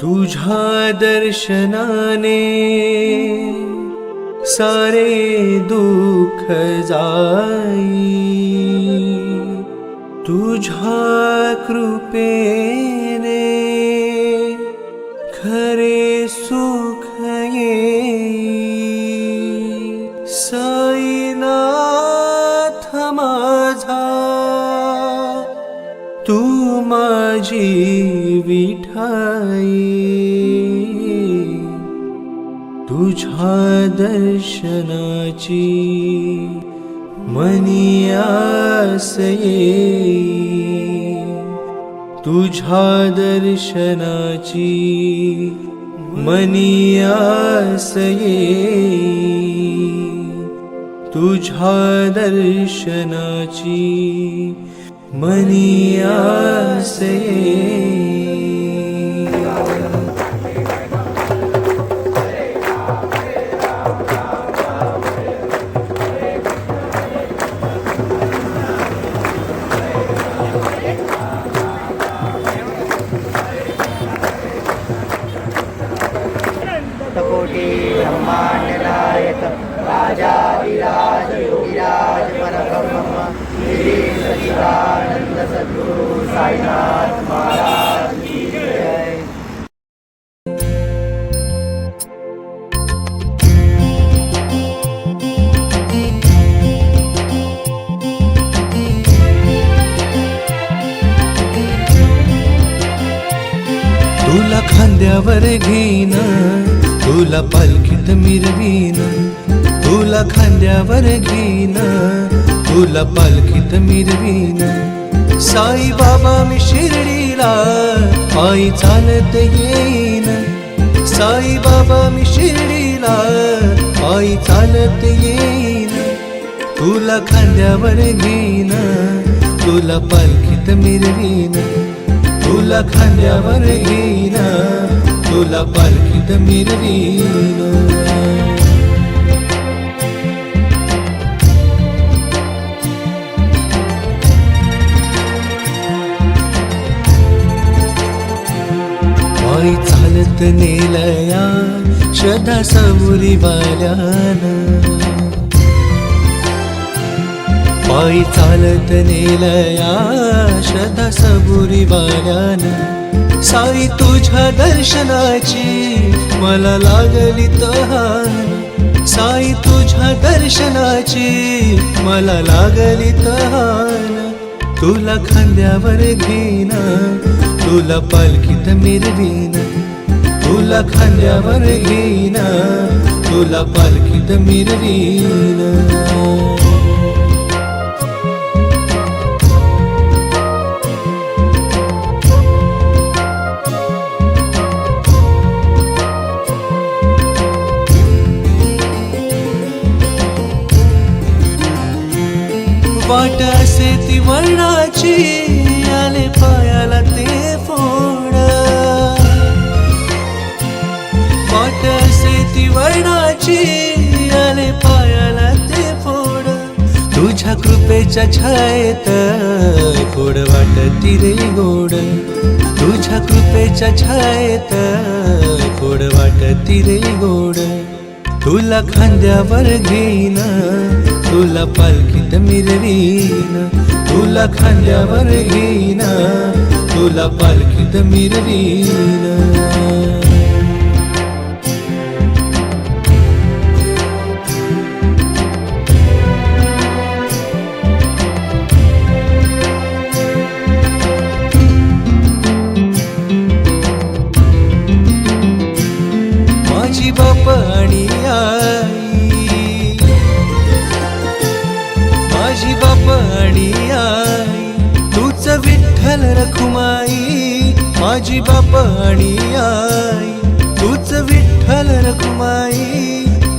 तुझ्या दर्शनाने सारे दुःख जाई, तुझ्या कृपेने खरे सुख येई। साईनाथ माझा तू माझी विठाई, तुझ्या दर्शनाची मनी आस येई, तुझ्या दर्शनाची मनी आस येई, तुझ्या दर्शनाची मनी आस येई। कोटि ब्रह्मांड नायक राजाधिराज योगिराज परब्रह्म श्री सच्चिदानंद सद्गुरु साईनाथ महाराज की जय। तुला खांद्यावर घेईन, तुला पालखीत मिरवीन, तुला खांद्यावर घेईन, तुला पालखीत मिरवीन। साई बाबा मी शिर्डीला पायी चालत येईन, साई बाबा मी शिर्डीला पायी चालत येईन। तुला खांद्यावर घेईन, तुला पालखीत मिरवीन, तुला खांद्यावर घेईन, तुला पालखीत मिरवीन। पायी चालत नेलया श्रद्धा सबुरी वाल्यानं, पायी चालत नेलया श्रद्धा सबुरी वाल्यानं। साई तुझ्या दर्शनाची मला लागली तहान, साई तुझ्या दर्शनाची मला लागली तहान। तुला खांद्यावर घेईन, तुला पालखीत मिरवीन, तुला खांद्यावर घेईन, तुला पालखीत मिरवीन। वाट असे ती वर्णाची, आले पायाला ते फोड, वाट असे ती वर्णाची, आले पायाला ते फोड। तुझ्या कृपेच्या छायेत गोड वाटती रे गोड, तुझ्या कृपेच्या छायेत गोड वाटती रे गोड। तुला खांद्यावर घेईन, तुला पालखीत मिरवीन, तुला खांद्यावर घेईन, तुला पालखीत मिरवीन। माझी बाप आणि आई, माझी बाप आणि आई, तूच विठ्ठल रखुमाई। माझी बाप आणि आई, तूच विठ्ठल रखुमाई।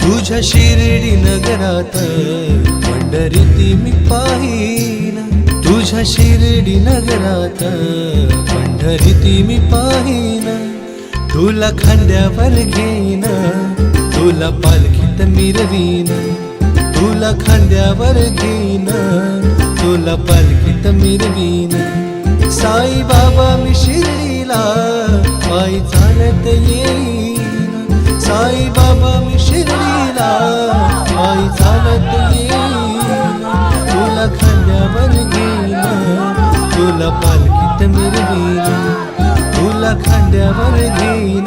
तुझ्या शिर्डी नगरात पंढरीती मी पाहीन, तुझ्या शिर्डी नगरात पंढरीती मी पाहीन। तुला खांद्यावर घेईन, तुला पालखीत मिरवीन, तुला खांद्यावर घेईन, तुला पालखीत मिरवीन। साई बाबा मी शिर्डीला पायी चालत येईन साई बाबा मी शिर्डीला आई चालत येईन तुला खांद्यावर घेईन तुला पालखीत मिरवीन तुला खांद्यावर घेईन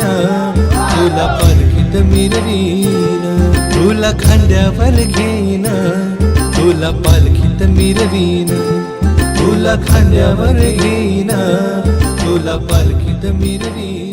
तुला पालखीत मिरवीन तुला खांद्यावर घेईन तुला पालखीत मिरवीन तुला खांद्यावर घेईन तुला पालखीत मिरवीन